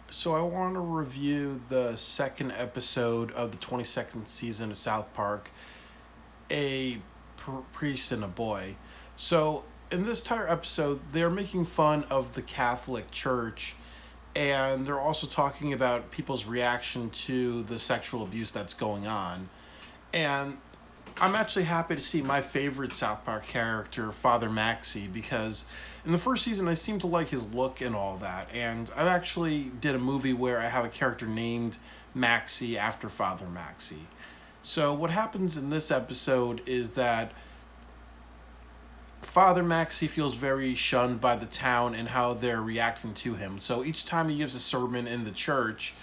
So I want to review the second episode of the 22nd season of South Park, A Priest and a Boy. So in this entire episode, they're making fun of the Catholic Church, and they're also talking about people's reaction to the sexual abuse that's going on. And I'm actually happy to see my favorite South Park character, Father Maxi, because in the first season I seem to like his look and all that. And I actually did a movie where I have a character named Maxi after Father Maxi. So what happens in this episode is that Father Maxi feels very shunned by the town and how they're reacting to him. So each time he gives a sermon in the church,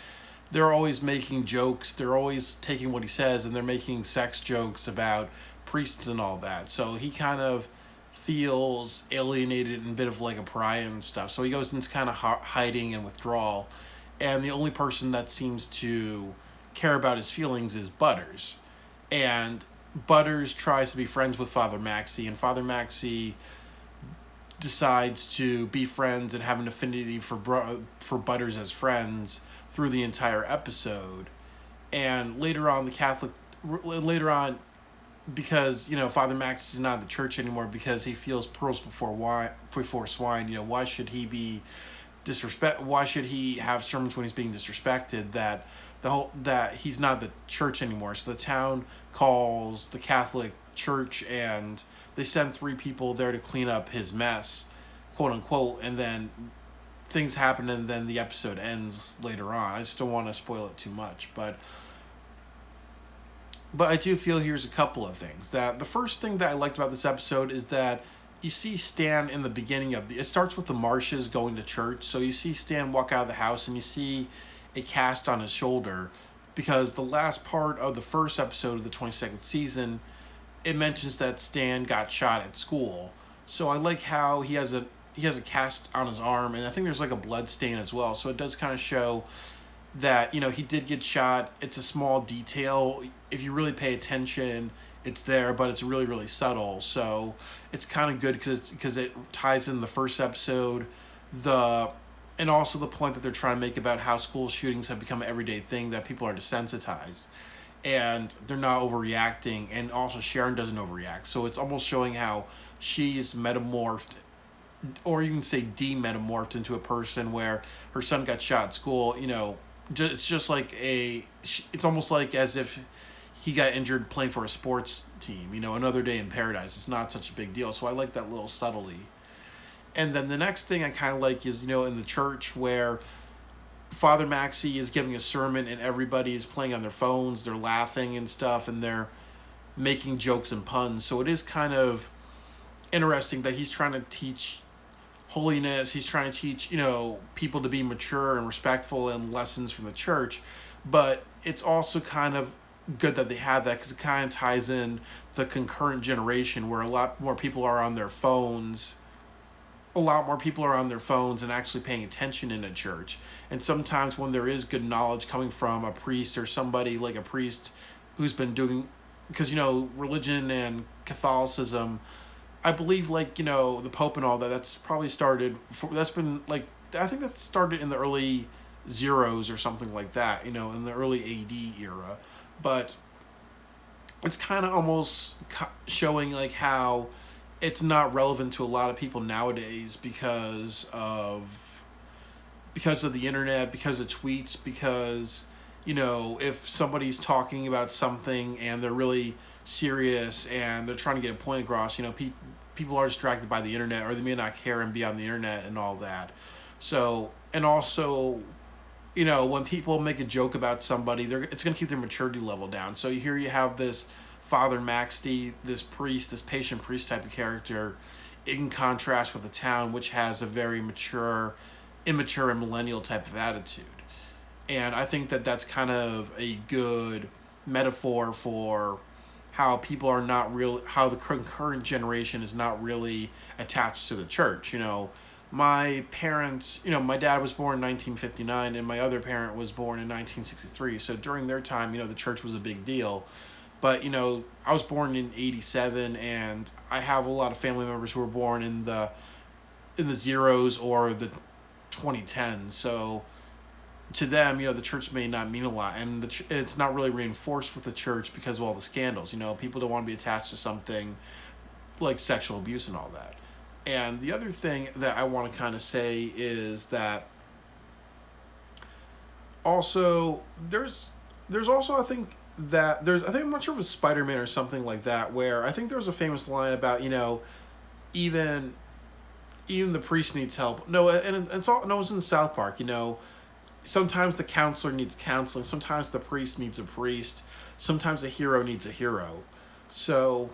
they're always making jokes. They're always taking what he says and they're making sex jokes about priests and all that. So he kind of feels alienated and a bit of like a pariah and stuff. So he goes into kind of hiding and withdrawal. And the only person that seems to care about his feelings is Butters. And Butters tries to be friends with Father Maxi, and Father Maxi decides to be friends and have an affinity for Butters as friends through the entire episode. And later on, because Father Max is not at the church anymore because he feels pearls before swine. Why should he be disrespect? Why should he have sermons when he's being disrespected? That he's not the church anymore. So the town calls the Catholic Church and they send three people there to clean up his mess, quote unquote, and then things happen and then the episode ends later on. I just don't want to spoil it too much, but I do feel here's a couple of things. That the first thing that I liked about this episode is that you see Stan in the beginning of it starts with the Marshes going to church. So you see Stan walk out of the house and you see a cast on his shoulder because the last part of the first episode of the 22nd season, it mentions that Stan got shot at school. So I like how he has a cast on his arm, and I think there's like a blood stain as well. So it does kind of show that he did get shot. It's a small detail. If you really pay attention, it's there, but it's really really subtle. So it's kind of good because it ties in the first episode, the and also the point that they're trying to make about how school shootings have become an everyday thing, that people are desensitized and they're not overreacting, and also Sharon doesn't overreact. So it's almost showing how she's metamorphed, or you can say demetamorphed into a person where her son got shot at school. It's just like it's almost like as if he got injured playing for a sports team. Another day in paradise. It's not such a big deal. So I like that little subtlety. And then the next thing I kind of like is in the church where Father Maxi is giving a sermon and everybody is playing on their phones, they're laughing and stuff, and they're making jokes and puns. So it is kind of interesting that he's trying to teach holiness. He's trying to teach people to be mature and respectful and lessons from the church, but it's also kind of good that they have that because it kind of ties in the concurrent generation where a lot more people are on their phones and actually paying attention in a church. And sometimes when there is good knowledge coming from a priest or somebody like a priest who's been doing, because religion and Catholicism, I believe the Pope and all that, that's been like, I think that started in the early zeros or something like that, in the early AD era. But it's kind of almost showing like how it's not relevant to a lot of people nowadays because of the internet, because of tweets, because if somebody's talking about something and they're really serious and they're trying to get a point across, people are distracted by the internet, or they may not care and be on the internet and all that. So, and also, when people make a joke about somebody, it's going to keep their maturity level down. So here you have this Father Maxty, this priest, this patient priest type of character, in contrast with the town, which has a very immature, and millennial type of attitude. And I think that that's kind of a good metaphor for how people are not real, how the current generation is not really attached to the church. My parents, my dad was born in 1959 and my other parent was born in 1963. So during their time, the church was a big deal. But, I was born in 87 and I have a lot of family members who were born in the zeros or the 2010s. So to them, the church may not mean a lot, and it's not really reinforced with the church because of all the scandals. People don't want to be attached to something like sexual abuse and all that. And the other thing that I want to kind of say is that also there's also, I think that there's I think I'm not sure if it's Spider-Man or something like that, where I think there was a famous line about even even the priest needs help. No, and it's all no, it's in South Park. Sometimes the counselor needs counseling. Sometimes the priest needs a priest. Sometimes a hero needs a hero. So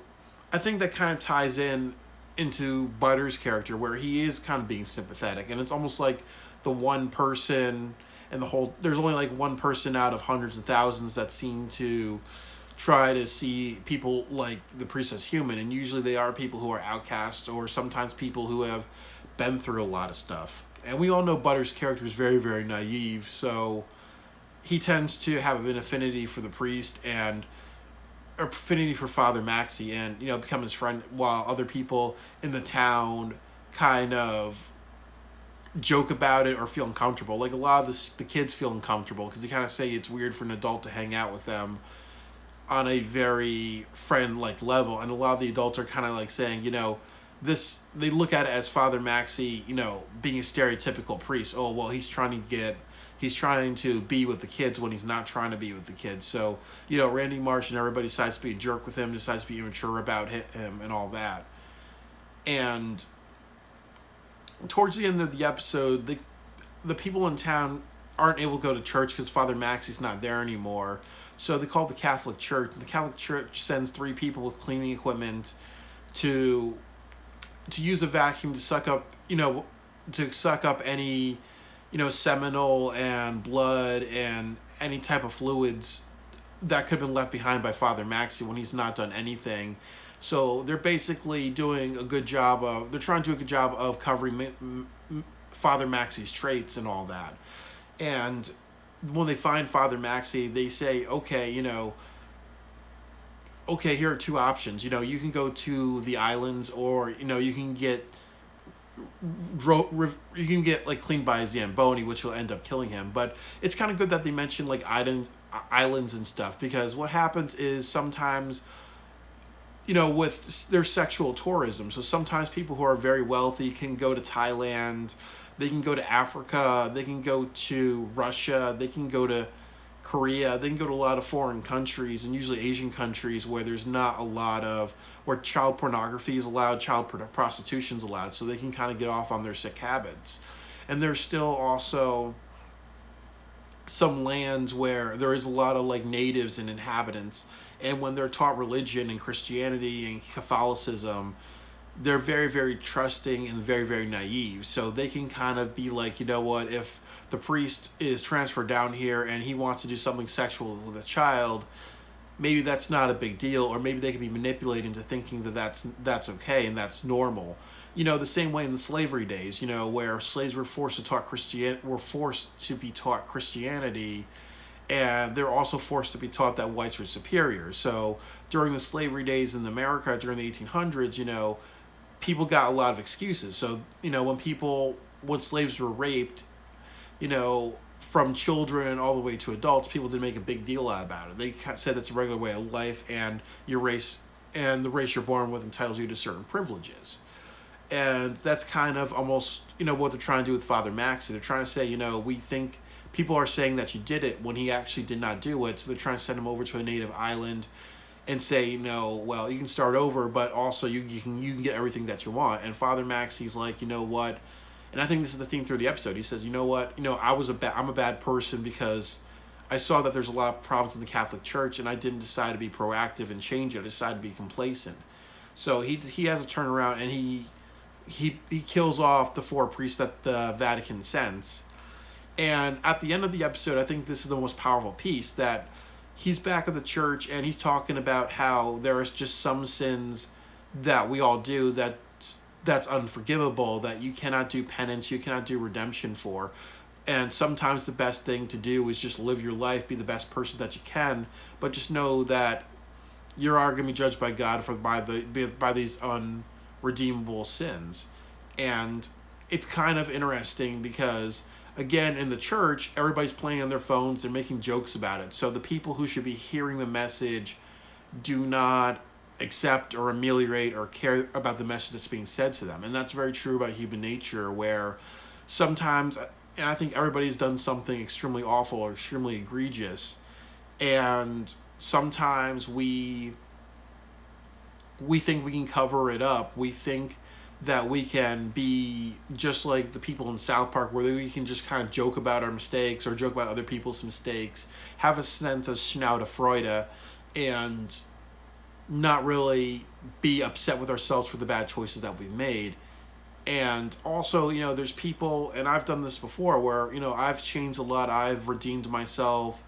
I think that kind of ties into Butter's character, where he is kind of being sympathetic, and it's almost like the one person and the whole. There's only like one person out of hundreds and thousands that seem to try to see people like the priest as human, and usually they are people who are outcasts or sometimes people who have been through a lot of stuff. And we all know Butter's character is very, very naive, so he tends to have an affinity for the priest and affinity for Father Maxi, and become his friend, while other people in the town kind of joke about it or feel uncomfortable. Like a lot of the kids feel uncomfortable because they kind of say it's weird for an adult to hang out with them on a very friend-like level, and a lot of the adults are kind of like saying, this, they look at it as Father Maxi, being a stereotypical priest. Oh, well, he's trying to be with the kids when he's not trying to be with the kids. So, Randy Marsh and everybody decides to be a jerk with him, decides to be immature about him and all that. And towards the end of the episode, the people in town aren't able to go to church because Father Maxi's not there anymore. So they call the Catholic Church. The Catholic Church sends 3 people with cleaning equipment to use a vacuum to suck up any, seminal and blood and any type of fluids that could have been left behind by Father Maxi when he's not done anything. So they're basically they're trying to do a good job of covering Father Maxi's traits and all that. And when they find Father Maxi, they say, okay, here are 2 options. You can go to the islands, or you can get like cleaned by a Zamboni, which will end up killing him. But it's kind of good that they mention like islands and stuff, because what happens is sometimes, with their sexual tourism. So sometimes people who are very wealthy can go to Thailand, they can go to Africa, they can go to Russia, they can go to Korea, they can go to a lot of foreign countries, and usually Asian countries where there's not a lot of, where child pornography is allowed, prostitution is allowed, so they can kind of get off on their sick habits. And there's still also some lands where there is a lot of like natives and inhabitants, and when they're taught religion and Christianity and Catholicism, they're very, very trusting and very, very naive. So they can kind of be like, what, if the priest is transferred down here and he wants to do something sexual with a child, maybe that's not a big deal, or maybe they can be manipulated into thinking that that's okay and that's normal. The same way in the slavery days, where slaves were forced to be taught Christianity, and they're also forced to be taught that whites were superior. So during the slavery days in America during the 1800s, people got a lot of excuses. So, when slaves were raped, from children all the way to adults, people didn't make a big deal out about it. They said it's a regular way of life, and your race and the race you're born with entitles you to certain privileges. And that's kind of almost, what they're trying to do with Father Maxi. They're trying to say, we think people are saying that you did it when he actually did not do it. So they're trying to send him over to a native island and say, well, you can start over, but also you can get everything that you want. And Father Maxi's like, what? And I think this is the theme through the episode. He says, what? I'm a bad person because I saw that there's a lot of problems in the Catholic Church, and I didn't decide to be proactive and change it. I decided to be complacent. So he has a turnaround, and he kills off the 4 priests that the Vatican sends. And at the end of the episode, I think this is the most powerful piece, that he's back at the church and he's talking about how there is just some sins that we all do that's unforgivable, that you cannot do penance, you cannot do redemption for. And sometimes the best thing to do is just live your life, be the best person that you can, but just know that you are going to be judged by God by these unredeemable sins. And it's kind of interesting because, again, in the church, everybody's playing on their phones and making jokes about it. So the people who should be hearing the message do not accept or ameliorate or care about the message that's being said to them. And that's very true about human nature, where sometimes, and I think everybody's done something extremely awful or extremely egregious, and sometimes we think we can cover it up. We think that we can be just like the people in South Park, where we can just kind of joke about our mistakes or joke about other people's mistakes, have a sense of Schadenfreude, and not really be upset with ourselves for the bad choices that we've made. And also, there's people, and I've done this before, where, I've changed a lot, I've redeemed myself,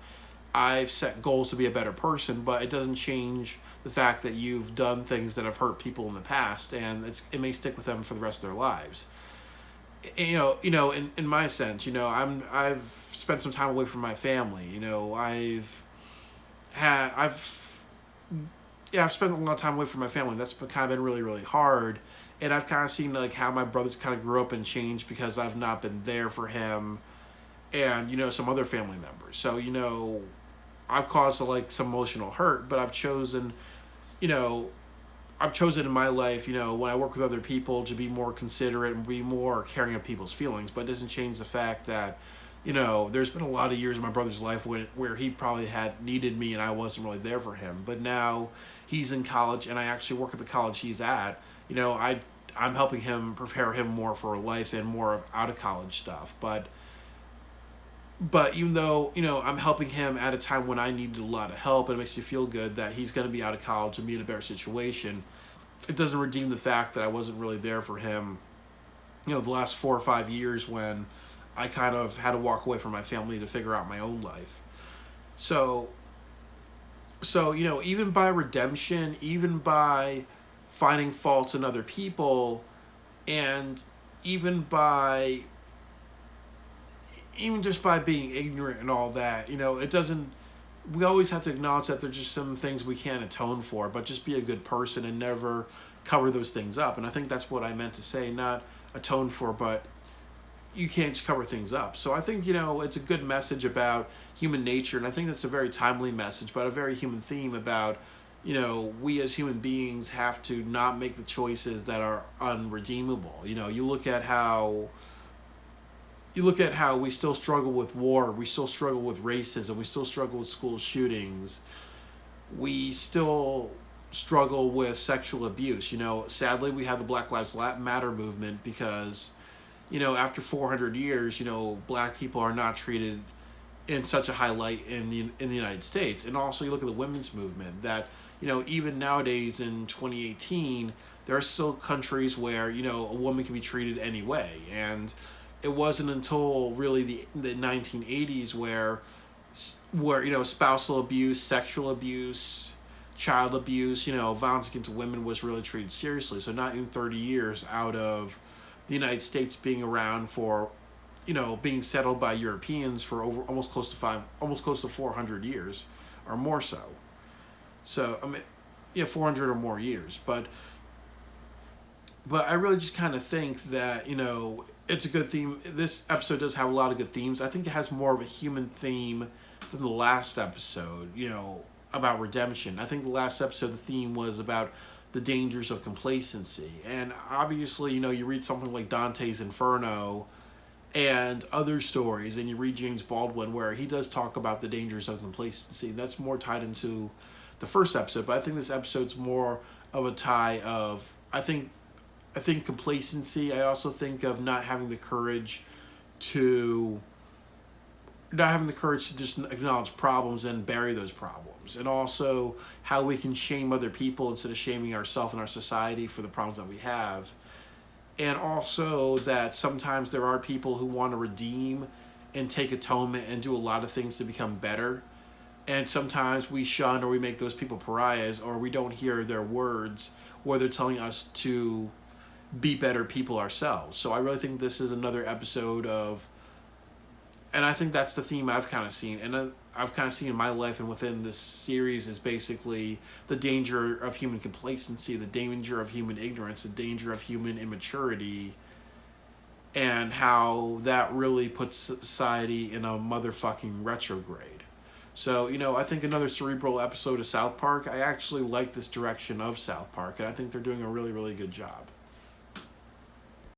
I've set goals to be a better person, but it doesn't change the fact that you've done things that have hurt people in the past, and it may stick with them for the rest of their lives. In my sense, I've spent some time away from my family. I've spent a lot of time away from my family. That's kind of been really, really hard. And I've kind of seen like how my brothers kind of grew up and changed because I've not been there for him and, some other family members. So, I've caused like some emotional hurt, but I've chosen in my life, when I work with other people, to be more considerate and be more caring of people's feelings. But it doesn't change the fact that, there's been a lot of years in my brother's life where he probably had needed me and I wasn't really there for him. But now he's in college and I actually work at the college he's at. I'm helping him, prepare him more for life and more of out of college stuff. But even though, I'm helping him at a time when I needed a lot of help, and it makes me feel good that he's going to be out of college and be in a better situation, it doesn't redeem the fact that I wasn't really there for him, the last 4 or 5 years when I kind of had to walk away from my family to figure out my own life. So even by redemption, even by finding faults in other people, and even just by being ignorant and all that, it doesn't, we always have to acknowledge that there's just some things we can't atone for, but just be a good person and never cover those things up. And I think that's what I meant to say, not atone for, but you can't just cover things up. So I think, it's a good message about human nature, and I think that's a very timely message, but a very human theme about, we as human beings have to not make the choices that are unredeemable. You look at how we still struggle with war, we still struggle with racism, we still struggle with school shootings, we still struggle with sexual abuse. Sadly, we have the Black Lives Matter movement because, after 400 years, black people are not treated in such a high light in the United States. And also, you look at the women's movement that, even nowadays in 2018, there are still countries where, a woman can be treated any way. And it wasn't until really the 1980s where spousal abuse, sexual abuse, child abuse, violence against women was really treated seriously. So not even 30 years out of the United States being around for, being settled by Europeans for over almost close to 400 years or more so. So, 400 or more years. But I really just kind of think that, it's a good theme. This episode does have a lot of good themes. I think it has more of a human theme than the last episode, about redemption. I think the last episode, the theme was about the dangers of complacency. And obviously, you read something like Dante's Inferno and other stories, and you read James Baldwin, where he does talk about the dangers of complacency. That's more tied into the first episode, but I think this episode's more of a tie of, I think complacency. I also think of not having the courage to just acknowledge problems and bury those problems. And also how we can shame other people instead of shaming ourselves and our society for the problems that we have. And also that sometimes there are people who want to redeem and take atonement and do a lot of things to become better. And sometimes we shun or we make those people pariahs, or we don't hear their words where they're telling us to be better people ourselves. So I really think this is another episode of, and I think that's the theme I've kind of seen, and I've kind of seen in my life and within this series, is basically the danger of human complacency, the danger of human ignorance, the danger of human immaturity, and how that really puts society in a motherfucking retrograde. So, I think another cerebral episode of South Park. I actually like this direction of South Park, and I think they're doing a really, really good job.